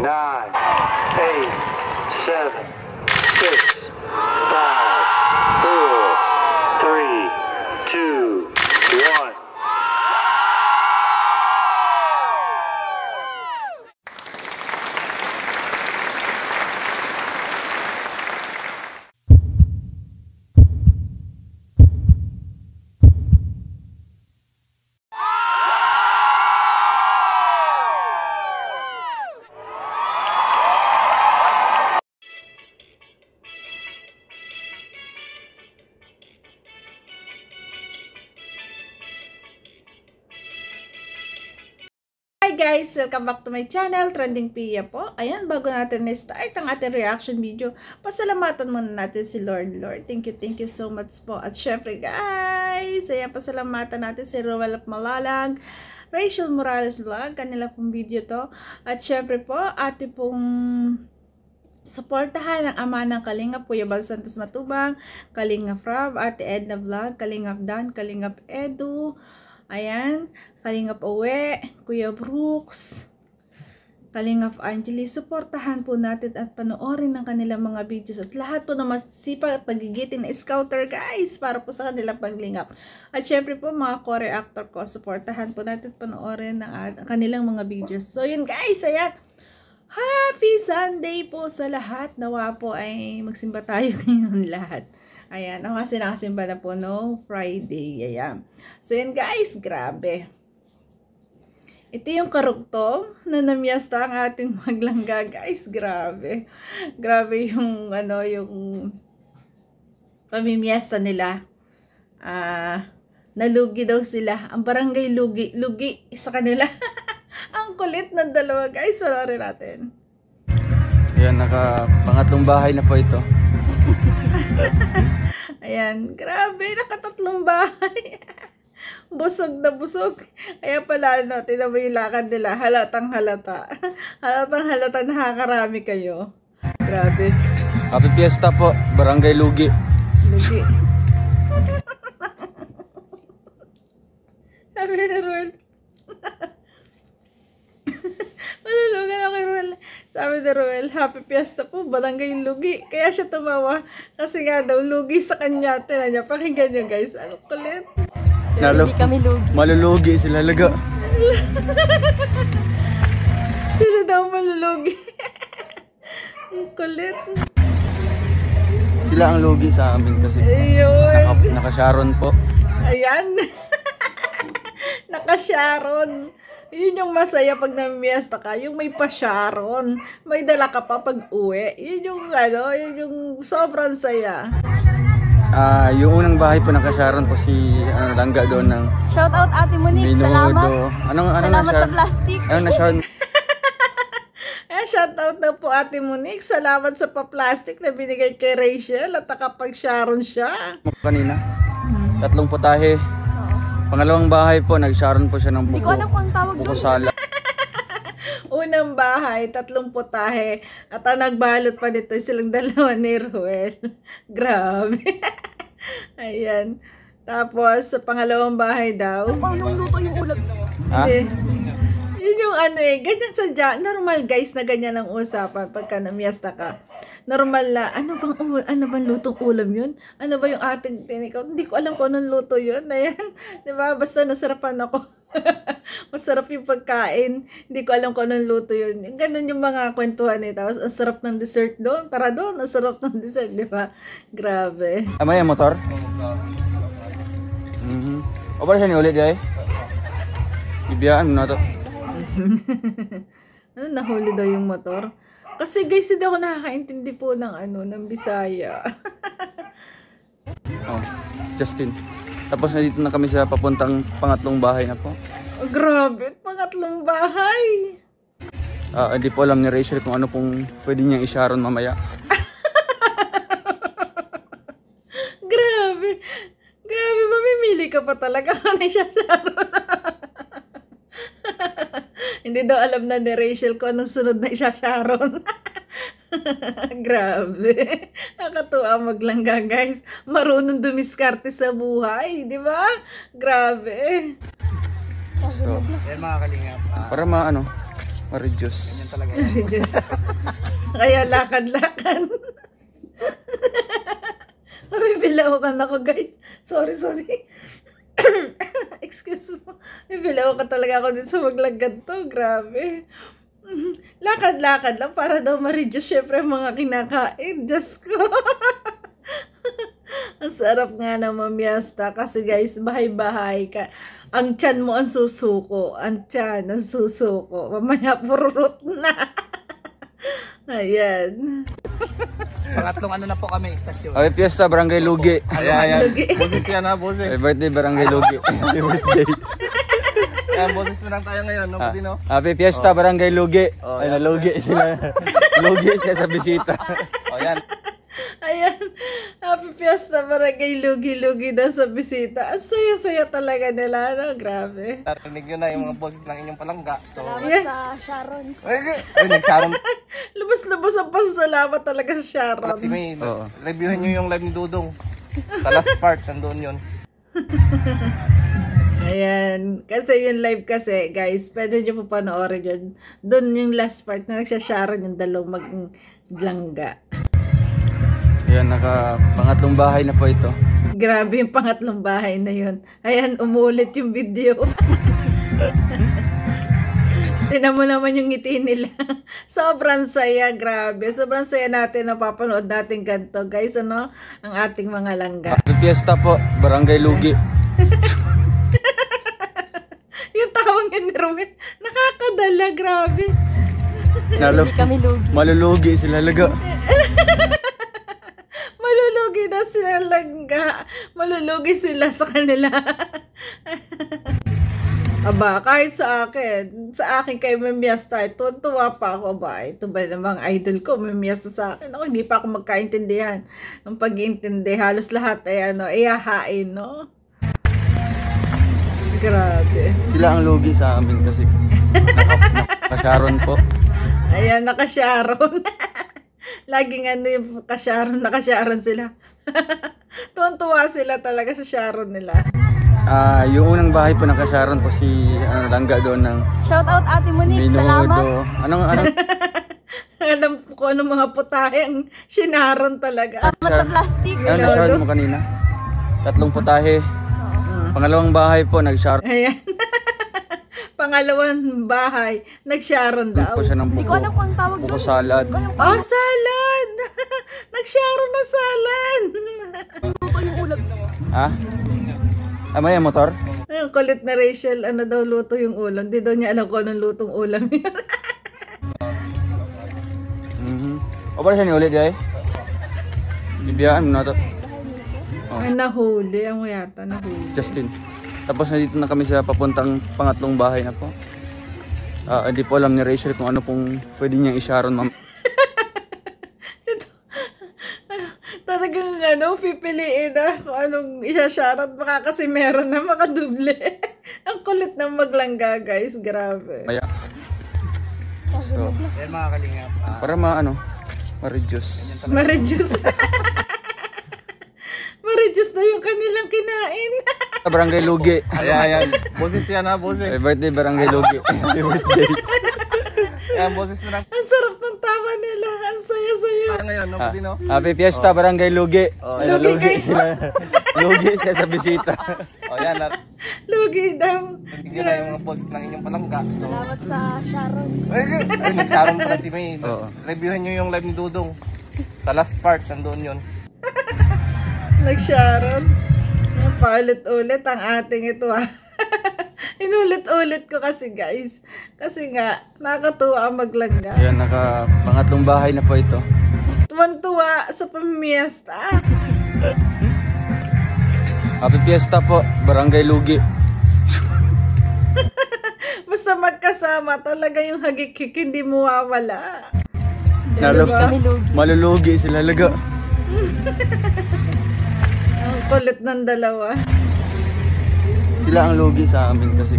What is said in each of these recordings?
9, 8, 7, 6, 5, 4, 3, 2, 1. Hi guys! Welcome back to my channel, Trending Pia po. Ayan, bago natin na-start ang ating reaction video, pasalamatan muna natin si Lord. Thank you so much po. At syempre guys, ayan, pasalamatan natin si Roel Malalang, Rachel Morales Vlog, kanila pong video to. At syempre po, ate pong suportahan ang ama ng Kalingap, Kuya Bal Santos Matubang, Kalingap Rob, Ate Edna Vlog, Kalingap Dan, Kalingap Edu, ayan, Kalingap Owe, Kuya Brooks, Kalingap Angeli. Suportahan po natin at panoorin ng kanilang mga videos at lahat po na masipag at nagigiting na scouter guys para po sa kanilang paglingap. At syempre po mga co-reactor ko, suportahan po natin at panoorin ng kanilang mga videos. So yun guys, ayan. Happy Sunday po sa lahat. Nawa po ay magsimba tayo ngayon lahat. Ayan, ako kasi nakasimba na po no Friday. Ayan. So yun guys, grabe. Ito yung karugtong na namiyasta ang ating maglangga guys. Grabe. Grabe yung ano, yung pamimiyesta nila. Nalugi daw sila. Ang barangay lugi sa kanila. Ang kulit ng dalawa guys. Panoorin natin. Ayan, pangatlong bahay na po ito. Ayan, grabe, nakatatlong bahay. Busog na busog. Kaya pala, no, tinan mo yung lakad nila. Halatang halata. Halatang halata, nakakarami kayo. Grabe. Happy Fiesta po, Barangay Lugi. Lugi. Sabi ni Ruel. Malulugan ako kay Ruel. Sabi ni Ruel, Happy Fiesta po, Barangay Lugi. Kaya siya tumawa. Kasi nga daw, lugi sa kanya. Tinan niya, pakinggan niyo guys. Ano kulit. Hindi kami lugi. Malulugi sila laga. Sila daw malulugi. Ang kulit. Sila ang lugi sa amin kasi. Ayun. Naka-Sharon po. Ayan. Naka-Sharon. Yun yung masaya pag namimiesta ka. Yung may pa-Sharon. May dala ka pa pag uwi. Yun yung ano, yun yung sobrang saya. Yung unang bahay po naka-Sharon po si Langga doon ng shout out Ate Monique, salamat. Salamat sa plastic. Ano na Sharon? Shout out na po Ate Monique. Salamat sa pa-plastic na binigay kay Rachel at nakapag-Sharon siya. Kanina. Tatlong putahe. Pangalawang bahay po, nag-Sharon po siya ng buko. Hindi ko alam kung tawag buko sala. Unang bahay, 3 putahe. At ang nagbalot pa dito silang dalawa ni Ruel. Grabe. Ayan. Tapos, sa pangalawang bahay daw. Paano luto yung ulam? Hindi. Yun yung ano eh. Ganyan sadya. Normal guys na ganyan ang usapan pagka namiyasta ka. Normal na. Ano bang lutong ulam yun? Ano ba yung ating tinikaw? Hindi ko alam kung anong luto yun. Ayan. Diba? Basta nasarapan ako. Masarap yung pagkain. Hindi ko alam kung anong luto yun. Ganun yung mga kwentuhan eh. Tapos, ang sarap ng dessert doon. Tara doon, ang sarap ng dessert. Diba? Grabe. Tama yung motor? O ba siya ni ulit ay? Ibiyaan mo na to. Ano, nahuli daw yung motor? Kasi guys, hindi ako nakakaintindi po ng ano, ng Bisaya. Oh, Justin. Tapos nandito na kami sa papuntang pangatlong bahay na po. Oh, grabe, pangatlong bahay. Hindi po alam ni Rachel kung ano pong pwede niyang i-Sharon mamaya. Grabe. Grabe, mamimili ka pa talaga kung i-Sharon. Hindi daw alam na ni Rachel kung anong sunod na i-Sharon. Grabe. Nakatuwa maglangga guys. Marunong dumiskarte sa buhay. Di ba? Grabe. So, para ma-reduce. Reduce. Kaya lakad-lakad. Mabibilaw ako guys. Sorry. Excuse mo. Mabibilaw ka talaga ako din sa maglagad to. Grabe. Lakad-lakad lang para daw ma-reduce syempre mga kinakain. Diyos ko. Ang sarap nga na mamiyasta kasi guys, bahay-bahay ka. Ang tiyan mo ang susuko. Ang tiyan ang susuko. Mamaya pururot na. Ayan. Pangatlong ano na po kami, istasyon. Happy Fiesta, Barangay Lugi. Ayan. Lugi. Boses yan ha, boses. Happy birthday, Barangay Lugi. Happy birthday. Ayan, boses na lang tayo ngayon, no? Pati, no? Happy Fiesta, Barangay Lugi. Oh, Ay, yan. nalugi sila. Lugi siya sa bisita. O yan. Ayan. Happy Fiesta, Barangay Lugi-Lugi daw sa bisita. Ang saya-saya talaga nila. No? Grabe. Narinig nyo na yung mga boses ng inyong palangga. So, Salamat Yeah. sa Sharon. ay, nagsaron Lubos-lubos ang pasasalamat talaga sa Sharon. si May. Oo. Reviewin nyo yung live ni Dudong. Sa last part, nandoon yun. Ayan. Kasi yung live kasi, guys, pwede nyo po panoorin yun. Doon yung last part na nagsasharon yung dalawang maglangga. Ayan, pangatlong bahay na po ito. Grabe yung pangatlong bahay na yun. Ayan, umulit yung video. Tinan mo naman yung ngiti nila. Sobrang saya, grabe. Sobrang saya natin na papanood natin ganito. Guys, ano? Ang ating mga langga. Happy Fiesta po, Barangay Lugi. Yung tawang yun ni Ruben, nakakadala, grabe. Hindi kami lugi. Malulugi sila laga. Malulugi daw sila langga. Malulugi sila sa kanila. Aba, kahit sa akin kay Mamiyasta, tuwa pa ako ba? Ito ba namang idol ko, Mamiyasta sa akin? Ako, hindi pa ako magkaintindihan. Ang pag-iintindi, halos lahat ay iyahain, no? Grabe. Sila ang lugi sa amin kasi nakasharon po. Ayan, nakasharon. Laging yung nakasharon sila. Tuwan-tuwa sila talaga sa sharon nila. Yung unang bahay po nakasharon po si langga doon ng Shout out Ate Monique. Salamat. Minudo. Anong Alam ko anong mga putahe ang sinaron talaga. Salamat sa plastic. ano sharon mo kanina? 3 putahe. Pangalawang bahay po nag-sharon Ayan. Pangalawang bahay, nag-sharon daw. po siya ng Hindi ko alam kung ang tawag buko doon. salad. Oh, salad! Nag-sharon na salad! Luto yung ulam. Ha? May motor? Ayun, kulit na Rachel, ano daw luto yung ulam. Di daw niya alam kung anong lutong ulam yun. O para siya ni ulit ay? Bibiyaan mo na ito. Ay, nahuli. Ang yata, nahuli. Justin. Tapos nandito na kami sa papuntang pangatlong bahay na po. Hindi po alam ni Rachel kung ano pong pwede niyang isharon ma'am. Talagang pipiliin na kung anong isa-shoutout. Baka kasi meron na makaduble. Ang kulit na maglangga, guys. Grabe. Kaya. So, Ayan mga kalingap. para ma-reduce. Ma-reduce. Ma-reduce na yung kanilang kinain. Barangay Lugi. Ayan. Boses yan ha, boses. Happy birthday, Barangay Lugi. Happy birthday. Ayan, boses na lang Ang sarap ng tama nila. Ang saya-saya. tayo ngayon, no? Pati, no? Happy Fiesta, Barangay Lugi. Ay, Lugi nalugi kayo. sila. Lugi siya sa bisita. O yan, Lugi daw. narinig nyo na yung mga boses ng inyong palangga. So, Salamat sa Sharon. ay, nagsaron pala si May. Oo. Reviewin nyo yung live ni Dudong. Sa last part, nandoon yun. Nag-sharon. Paulit-ulit ang ating ito Inulit-ulit ko kasi guys. Kasi nga, nakakatuwa ang maglangga. Ayan, pangatlong bahay na po ito. Tuwan-tuwa sa pamiyesta. Happy Fiesta po, Barangay Lugi. Basta magkasama, talaga yung hagik-hik hindi mawawala. Hindi kami lugi. Malulugi sila laga. Ang kulit ng dalawa. Sila ang lugi sa amin kasi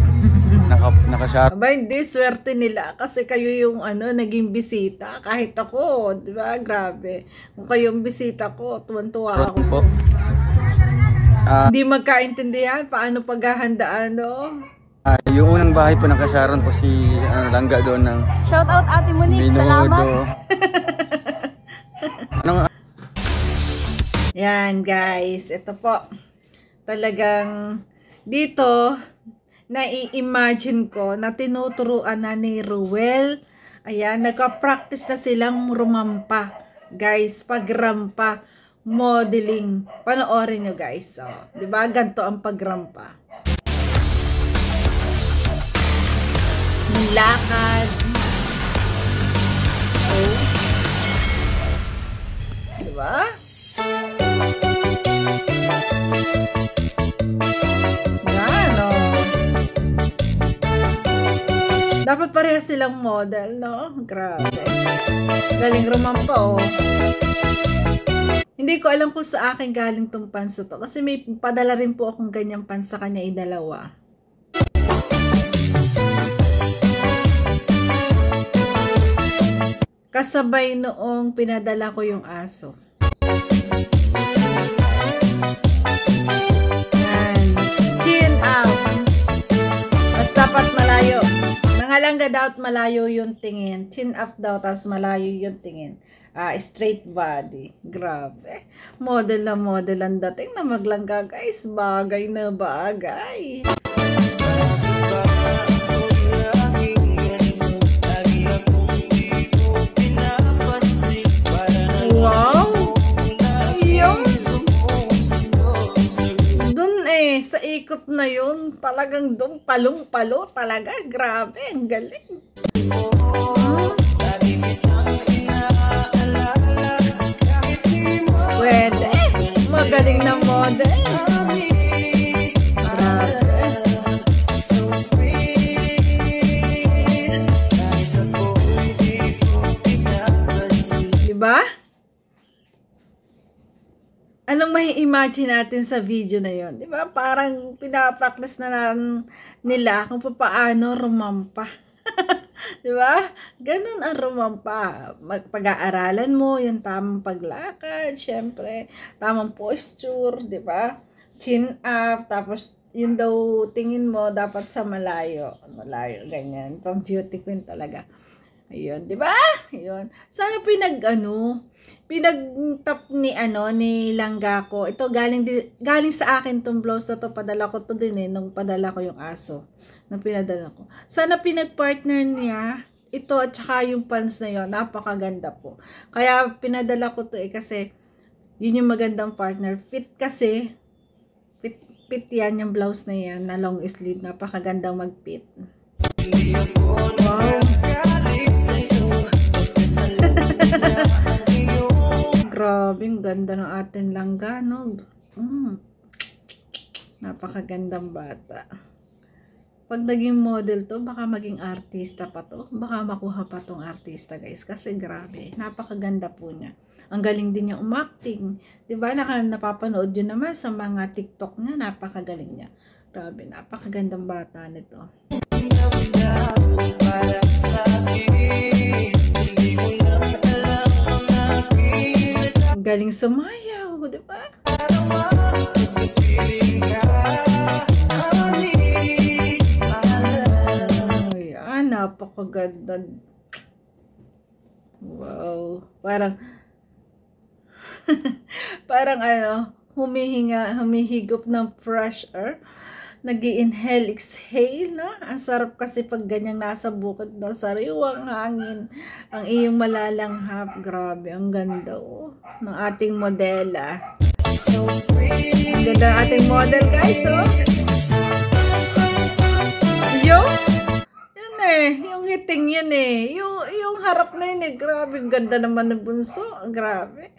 nakasharon. Aba, hindi, swerte nila kasi kayo yung naging bisita. Kahit ako, di ba? Grabe. Kung kayo yung bisita ko, tuwan-tuwa ako. po. Hindi magkaintindihan paano paghahandaan, no? Yung unang bahay po ng Kasyaron po si Langga doon ng Shout out Ate Monique. Salamat. Minudo. Anong Yan guys, ito po. Talagang dito, nai-imagine ko na tinuturuan na ni Ruel. Ayan, nagka-practice na silang rumampa. Guys, pagrampa, modeling. Panoorin nyo guys. So, diba? Ganto ang pagrampa. Lakad. Oh. Diba? Yan, oh. Dapat parehas silang model, no? Grabe. Galing rumampa, oh. Hindi ko alam kung sa akin galing tong panso to. Kasi may padala rin po akong ganyang pants sa kanya, idalawa. Kasabay noong pinadala ko yung aso. Yan. Chin up. Mas dapat malayo. Nangalangga daw malayo yung tingin. Chin up daw, tas malayo yung tingin. Straight body. Grabe. Model na model ang dating na maglangga, guys. Bagay na bagay. Wow! Yun! Dun sa ikot na yun, talagang dun palong-palo talaga. Grabe, ang galing. Pwede. Magaling na model. Grabe. Diba? Anong may imagine natin sa video na yon? Diba? Parang pinapractice na nila kung paano rumampa. Diba? Ganun ang rumampa. Pag-aaralan mo, yung tamang paglakad, syempre, tamang posture, diba? Chin up, tapos yun daw tingin mo dapat sa malayo. Malayo, ganyan. Pang beauty queen talaga. Ayun, di ba? Ayun. Sana pinag-tap ni Langga ko. Ito galing sa akin tong blouse na to, padala ko to din nung padala ko yung aso. Nung pinadala ko. Sana pinag-partner niya ito at saka yung pants na yon, napakaganda po. Kaya pinadala ko to kasi yun yung magandang partner. Fit kasi. Fit yan yung blouse na yan na long sleeve, napakagandang mag-fit. Wow. Grabe, ang ganda ng ating Langga, no? Napakagandang bata. Pag naging model to, baka maging artista pa to. Baka makuha pa tong artista, guys. Kasi grabe, napakaganda po niya. Ang galing din niya umacting. Diba? Napapanood yun naman sa mga TikTok niya. Napakagaling niya. Grabe, napakagandang bata nito. Galing sumayaw, di ba? Ayan, napakaganda. Wow. Parang humihigop ng fresh air. Nag-i-inhale, exhale, no? Ang sarap kasi pag ganyang nasa bukid na sariwang hangin, ang iyong malalanghap. Grabe, ang ganda, oh, ng ating modela. Ang ganda ng ating model, guys, oh. Yun yung ngiting yun yung harap na yun grabe, ang ganda naman ng bunso, grabe.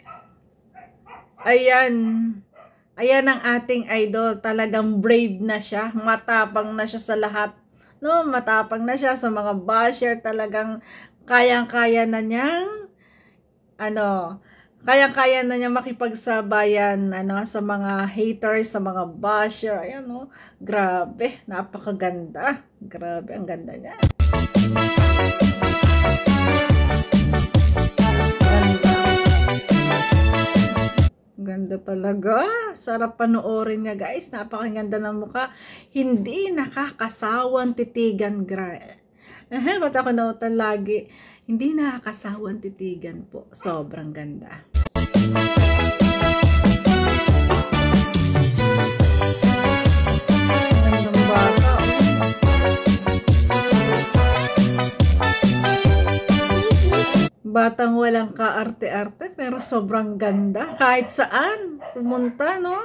Ayan ang ating idol, talagang brave na siya, matapang na siya sa lahat, no? Matapang na siya sa mga basher, talagang kayang-kaya na niyang makipagsabayan sa mga haters, sa mga basher. Ayan, no? Grabe, napakaganda. Grabe, ang ganda niya. Ganda talaga. Sarap panoorin niya guys. Napakaganda ng mukha. Hindi nakakasawang titigan. Ba't ako nautan lagi? Hindi nakakasawang titigan po. Sobrang ganda. Gandang bata. Batang walang kaarte-arte pero sobrang ganda. Kahit saan pumunta, no?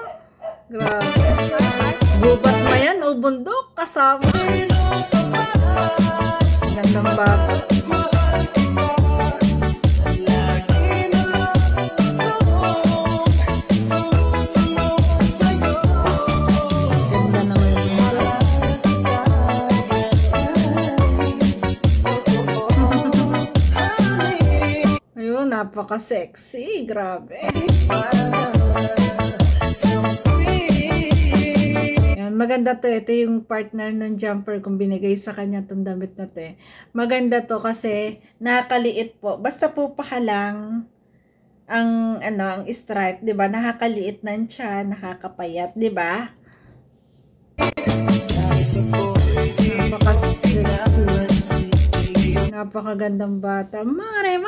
Grabe. Gubat mo yan o bundok kasama. Gandang bata. Ganda naman yung bunso. Ayun, napaka-sexy. Grabe. Yan, maganda to. Ito yung partner ng jumper kung binigay sa kanya itong damit na to. Maganda to kasi nakakaliit po. Basta po pahalang ang ang stripe, 'di ba? Nakakaliit nan siya, nakakapayat, 'di ba? Napaka-sexy. Napakagandang bata. Mare.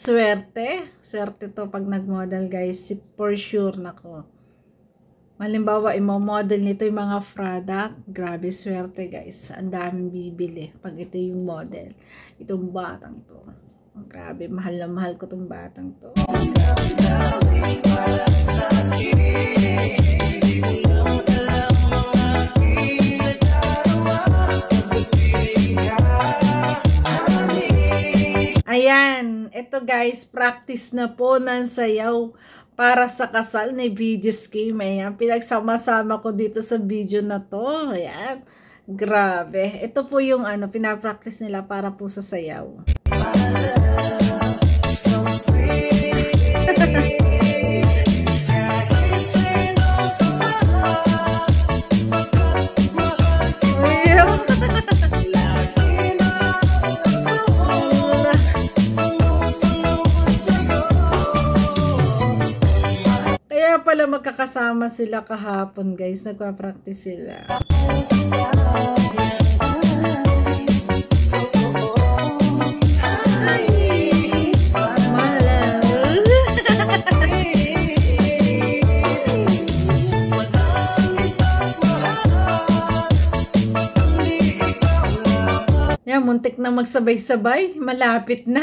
Swerte to pag nag-model guys, for sure nako. Halimbawa, imo-model nito yung mga product, grabe swerte guys. Ang daming bibili pag ito yung model. Itong batang to. Grabe, mahal na mahal ko tong batang to. Ayan, ito guys, practice na po ng sayaw para sa kasal ni VJ Scheme. Ayan, pinagsama-sama ko dito sa video na to. Ayan, grabe. Ito po yung pinapractice nila para po sa sayaw. Kaya pala magkakasama sila kahapon guys, nagpa-practice sila. Yan, muntik na magsabay-sabay, malapit na.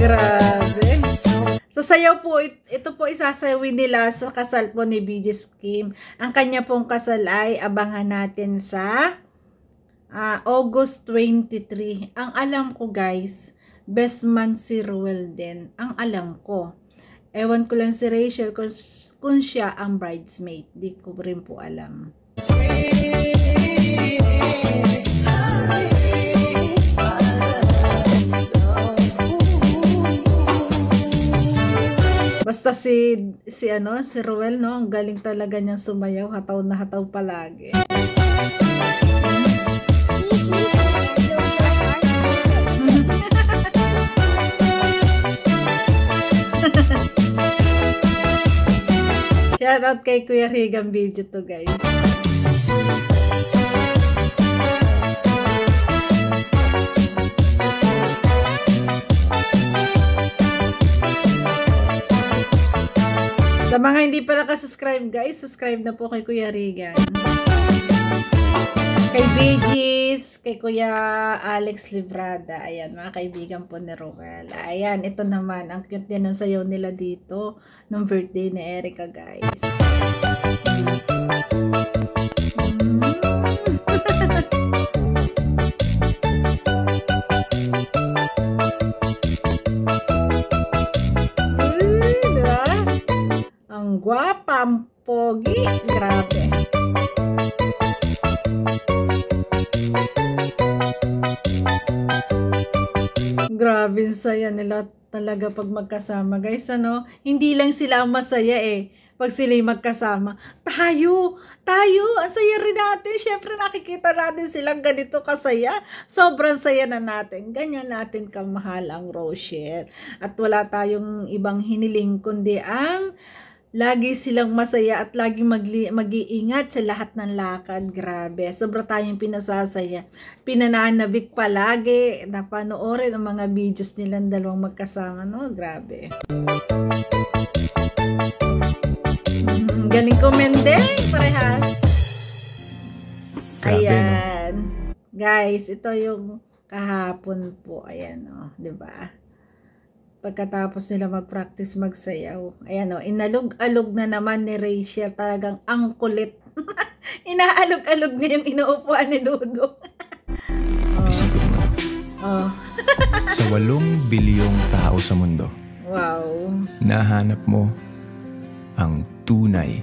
Grabe. So, sayaw po, ito po isasayawin nila sa kasal po ni VJ Scheme. Ang kanya pong kasal ay abangan natin sa August 23. Ang alam ko guys, best man si Ruel din. Ang alam ko. Ewan ko lang si Rachel kung siya ang bridesmaid. Di ko rin po alam. Basta si Ruel, no, ang galing talaga niyang sumayaw, hataw na hataw palagi. Shout out kay Kuya Rigang video to guys. Sa mga hindi pa nakasubscribe guys, subscribe na po kay Kuya Rigan. Kay BG's, kay Kuya Alex Librada. Ayan, mga kaibigan po ni Ruel. Ayan, ito naman. Ang cute din ng sayaw nila dito nung birthday ni Erica guys. Diba? Ang gwapa, ang pogi. Grabe. Grabe saya nila talaga pag magkasama. Guys, ano, hindi lang sila ang masaya pag sila'y magkasama. Tayo, ang saya rin natin. Syempre nakikita natin silang ganito kasaya. Sobrang saya na natin. Ganyan natin kamahal ang Rochelle. At wala tayong ibang hiniling kundi ang lagi silang masaya at lagi mag-iingat sa lahat ng lakad. Grabe. Sobra tayong pinasasaya. Pinananabik palagi na panoorin ang mga videos nilang dalawang magkasama. No? Grabe. Galing kumendeng parehas. Grabe, Ayan. No? Guys, ito yung kahapon po. Ayan, o. Diba? Pagkatapos nila mag-practice magsayaw. Ayan o, inalog-alog na naman ni Rachel. Talagang ang kulit. Inaalog-alog niya yung inuupuan ni Dudong. Isipin mo, Oh. sa 8 bilyong tao sa mundo, Wow. nahanap mo ang tunay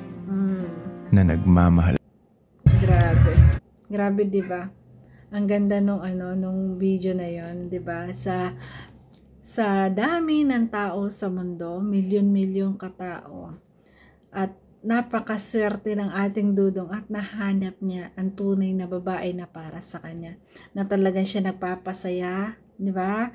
na nagmamahal. Grabe. Grabe, 'di ba? Ang ganda nung video na 'yon, 'di ba? Sa dami ng tao sa mundo, milyon-milyong katao. At napakaswerte ng ating Dudong at nahanap niya ang tunay na babae na para sa kanya. Na talagang siya nagpapasaya, 'di ba?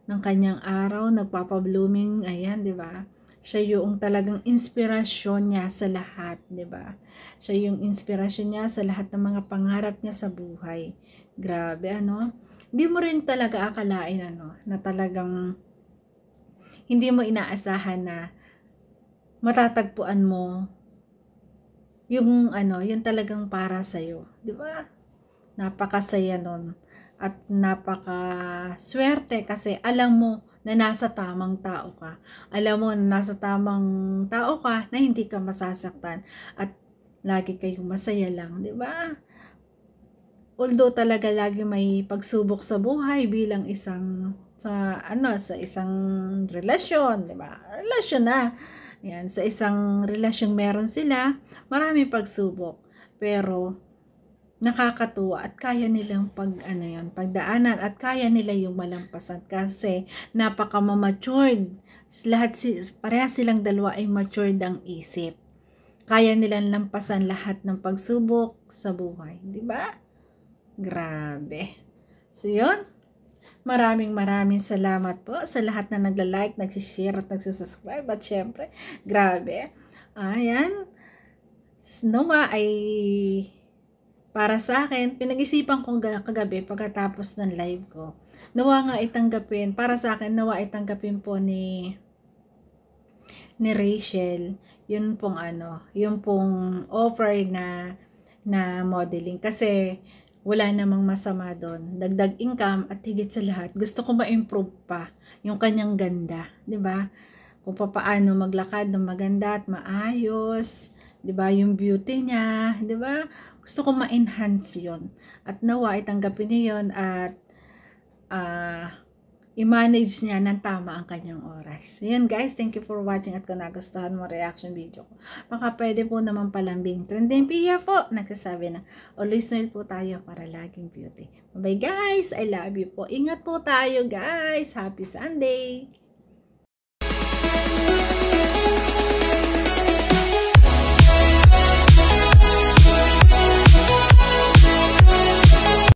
Ng kanyang araw, nagpapa-blooming, ayan, 'di ba? Siya yung talagang inspirasyon niya sa lahat, 'di ba? Siya yung inspirasyon niya sa lahat ng mga pangarap niya sa buhay. Grabe, ano? Hindi mo rin talaga akalain, na talagang hindi mo inaasahan na matatagpuan mo yung yung talagang para sa'yo. 'Di ba? Napakasaya nun. At napakaswerte kasi alam mo na nasa tamang tao ka. Alam mo na nasa tamang tao ka na hindi ka masasaktan. At lagi kayong masaya lang, 'di ba? Although talaga lagi may pagsubok sa buhay bilang isang sa isang relasyon, 'di ba? Relasyon na. Yan, sa isang relasyon meron sila, maraming pagsubok. Pero nakakatuwa at kaya nilang pagdaanan at kaya nila yung malampasan kasi napaka-matured. Parehas silang dalawa ay matured ang isip. Kaya nilang lampasan lahat ng pagsubok sa buhay, 'di ba? Grabe. So, yun. Maraming salamat po sa lahat na nagla-like, nagsishare at nagsisubscribe. At syempre, grabe. Ayan. Nawa ay para sa akin, pinag-isipan ko kagabi pagkatapos ng live ko. Nawa nga itanggapin, para sa akin, nawa itanggapin po ni Rachel, yun pong yung pong offer na modeling. Kasi, wala namang masama doon. Dagdag income at higit sa lahat, gusto ko ma-improve pa yung kanyang ganda, 'di ba? Kung paano maglakad ng maganda at maayos, 'di ba? Yung beauty niya, 'di ba? Gusto ko ma-enhance 'yon. At nawa itanggapin niya 'yon at i-manage niya ng tama ang kanyang oras. So, yun guys, thank you for watching at kung nagustuhan mo reaction video ko, baka pwede po naman palambing trending Pia po, nagsasabi na always smile po tayo para laging beauty. Bye guys, I love you po. Ingat po tayo guys. Happy Sunday!